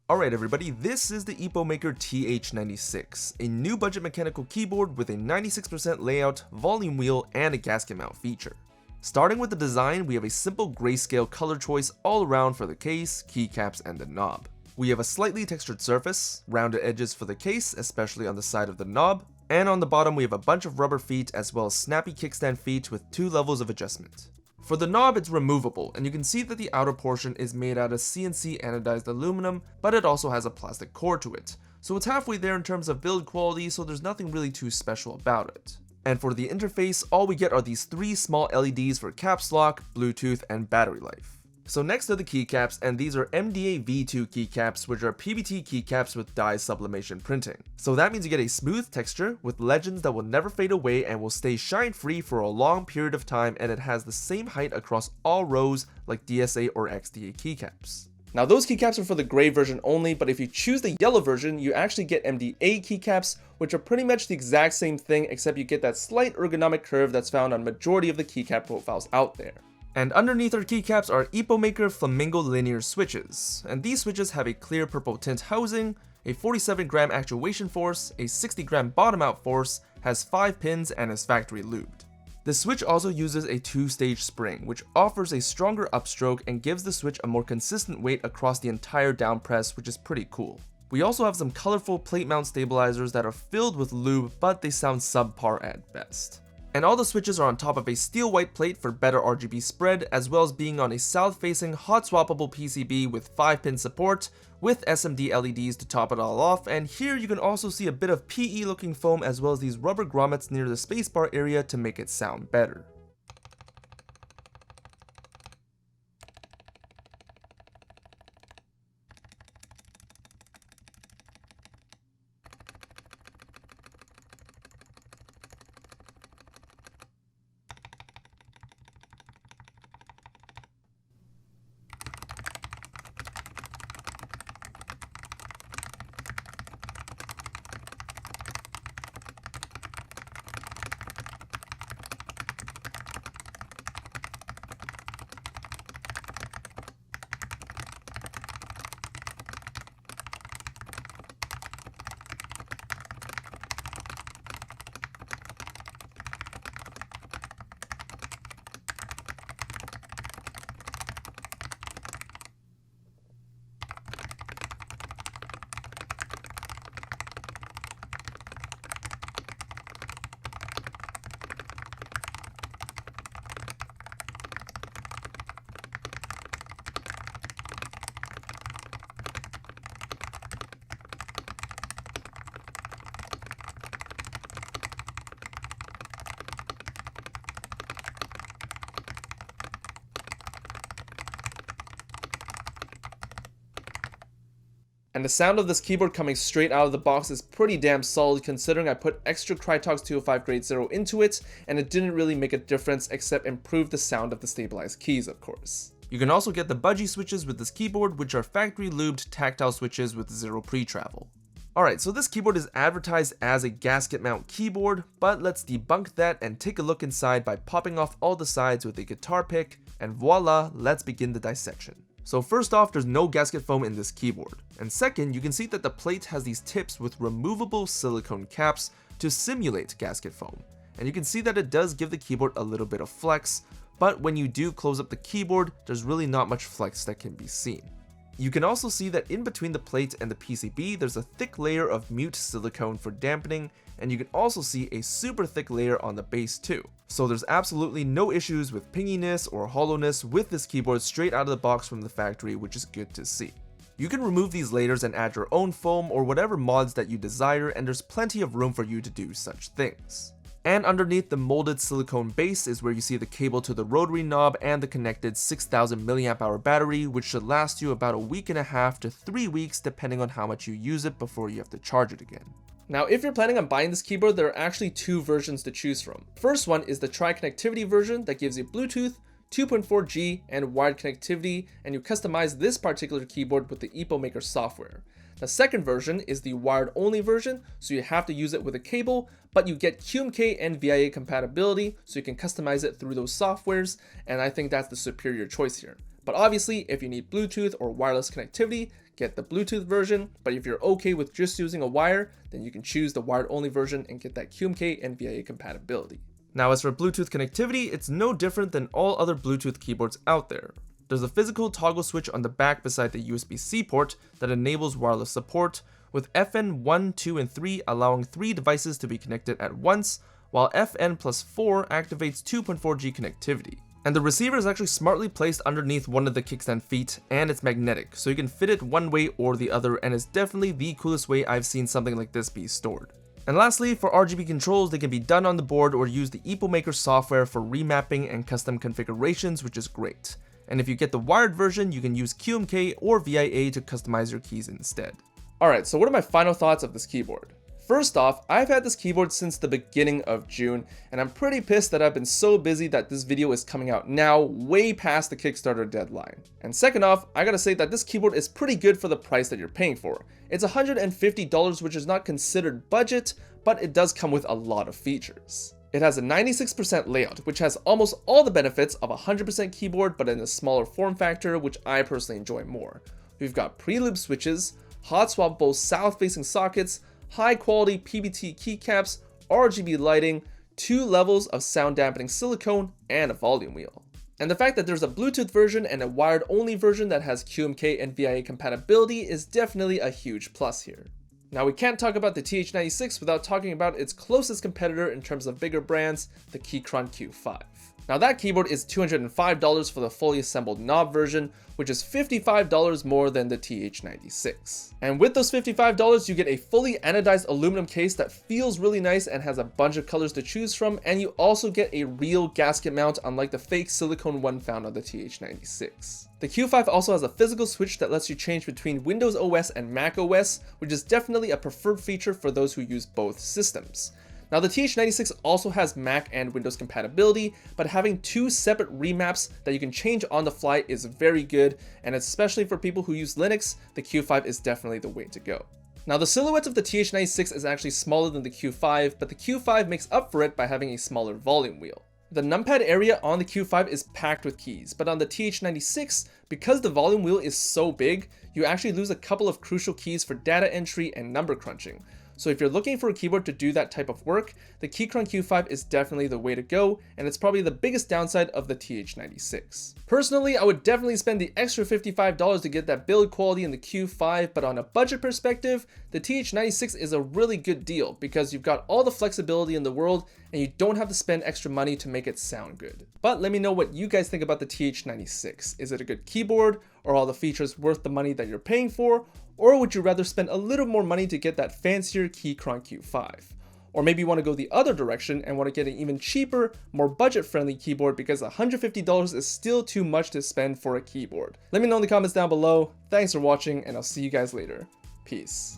Alright everybody, this is the Epomaker TH96, a new budget mechanical keyboard with a 96% layout, volume wheel, and a gasket mount feature. Starting with the design, we have a simple grayscale color choice all around for the case, keycaps, and the knob. We have a slightly textured surface, rounded edges for the case, especially on the side of the knob, and on the bottom we have a bunch of rubber feet as well as snappy kickstand feet with 2 levels of adjustment. For the knob, it's removable, and you can see that the outer portion is made out of CNC anodized aluminum, but it also has a plastic core to it, so it's halfway there in terms of build quality, so there's nothing really too special about it. And for the interface, all we get are these 3 small LEDs for caps lock, Bluetooth, and battery life. So next are the keycaps, and these are MDA V2 keycaps, which are PBT keycaps with dye sublimation printing. So that means you get a smooth texture with legends that will never fade away and will stay shine free for a long period of time, and it has the same height across all rows like DSA or XDA keycaps. Now those keycaps are for the gray version only, but if you choose the yellow version, you actually get MDA keycaps, which are pretty much the exact same thing, except you get that slight ergonomic curve that's found on majority of the keycap profiles out there. And underneath our keycaps are Epomaker Flamingo linear switches, and these switches have a clear purple tint housing, a 47 gram actuation force, a 60 gram bottom out force, has 5 pins, and is factory lubed. The switch also uses a 2-stage spring, which offers a stronger upstroke and gives the switch a more consistent weight across the entire down press, which is pretty cool. We also have some colorful plate mount stabilizers that are filled with lube, but they sound subpar at best. And all the switches are on top of a steel white plate for better RGB spread, as well as being on a south-facing hot swappable PCB with 5-pin support, with SMD LEDs to top it all off, and here you can also see a bit of PE looking foam as well as these rubber grommets near the spacebar area to make it sound better. And the sound of this keyboard coming straight out of the box is pretty damn solid, considering I put extra Krytox 205 Grade 0 into it, and it didn't really make a difference except improve the sound of the stabilized keys, of course. You can also get the budgie switches with this keyboard, which are factory lubed tactile switches with 0 pre-travel. Alright, so this keyboard is advertised as a gasket mount keyboard, but let's debunk that and take a look inside by popping off all the sides with a guitar pick, and voila, let's begin the dissection. So first off, there's no gasket foam in this keyboard. And second, you can see that the plate has these tips with removable silicone caps to simulate gasket foam. And you can see that it does give the keyboard a little bit of flex, but when you do close up the keyboard, there's really not much flex that can be seen. You can also see that in between the plate and the PCB, there's a thick layer of mute silicone for dampening, and you can also see a super thick layer on the base too. So there's absolutely no issues with pinginess or hollowness with this keyboard straight out of the box from the factory, which is good to see. You can remove these layers and add your own foam or whatever mods that you desire, and there's plenty of room for you to do such things. And underneath the molded silicone base is where you see the cable to the rotary knob and the connected 6000 mAh battery, which should last you about a week and a half to 3 weeks depending on how much you use it before you have to charge it again. Now, if you're planning on buying this keyboard, there are actually 2 versions to choose from. First one is the tri-connectivity version that gives you Bluetooth, 2.4G, and wired connectivity, and you customize this particular keyboard with the Epomaker software. The second version is the wired only version, so you have to use it with a cable, but you get QMK and VIA compatibility, so you can customize it through those softwares, and I think that's the superior choice here. But obviously, if you need Bluetooth or wireless connectivity, get the Bluetooth version, but if you're okay with just using a wire, then you can choose the wired only version and get that QMK and VIA compatibility. Now as for Bluetooth connectivity, it's no different than all other Bluetooth keyboards out there. There's a physical toggle switch on the back beside the USB-C port that enables wireless support, with FN 1, 2, and 3 allowing 3 devices to be connected at once, while FN plus 4 activates 2.4G connectivity. And the receiver is actually smartly placed underneath one of the kickstand feet, and it's magnetic, so you can fit it one way or the other, and it's definitely the coolest way I've seen something like this be stored. And lastly, for Rgb controls, they can be done on the board or use the Epomaker software for remapping and custom configurations, which is great. And if you get the wired version, you can use QMK or VIA to customize your keys instead. Alright, so what are my final thoughts of this keyboard? First off, I've had this keyboard since the beginning of June, and I'm pretty pissed that I've been so busy that this video is coming out now, way past the Kickstarter deadline. And second off, I gotta say that this keyboard is pretty good for the price that you're paying for. It's $150, which is not considered budget, but it does come with a lot of features. It has a 96% layout, which has almost all the benefits of a 100% keyboard, but in a smaller form factor, which I personally enjoy more. We've got pre-lube switches, hot swappable south-facing sockets, high quality PBT keycaps, RGB lighting, 2 levels of sound dampening silicone, and a volume wheel. And the fact that there's a Bluetooth version and a wired only version that has QMK and VIA compatibility is definitely a huge plus here. Now we can't talk about the TH96 without talking about its closest competitor in terms of bigger brands, the Keychron Q5. Now that keyboard is $205 for the fully assembled knob version, which is $55 more than the TH96. And with those $55, you get a fully anodized aluminum case that feels really nice and has a bunch of colors to choose from, and you also get a real gasket mount unlike the fake silicone one found on the TH96. The Q5 also has a physical switch that lets you change between Windows OS and Mac OS, which is definitely a preferred feature for those who use both systems. Now the TH96 also has Mac and Windows compatibility, but having 2 separate remaps that you can change on the fly is very good, and especially for people who use Linux, the Q5 is definitely the way to go. Now the silhouette of the TH96 is actually smaller than the Q5, but the Q5 makes up for it by having a smaller volume wheel. The numpad area on the Q5 is packed with keys, but on the TH96, because the volume wheel is so big, you actually lose a couple of crucial keys for data entry and number crunching. So if you're looking for a keyboard to do that type of work, the Keychron Q5 is definitely the way to go, and it's probably the biggest downside of the TH96. Personally, I would definitely spend the extra $55 to get that build quality in the Q5, but on a budget perspective, the TH96 is a really good deal because you've got all the flexibility in the world and you don't have to spend extra money to make it sound good. But let me know what you guys think about the TH96. Is it a good keyboard? Are all the features worth the money that you're paying for? Or would you rather spend a little more money to get that fancier Keychron Q5? Or maybe you want to go the other direction and want to get an even cheaper, more budget-friendly keyboard because $150 is still too much to spend for a keyboard. Let me know in the comments down below. Thanks for watching, and I'll see you guys later. Peace.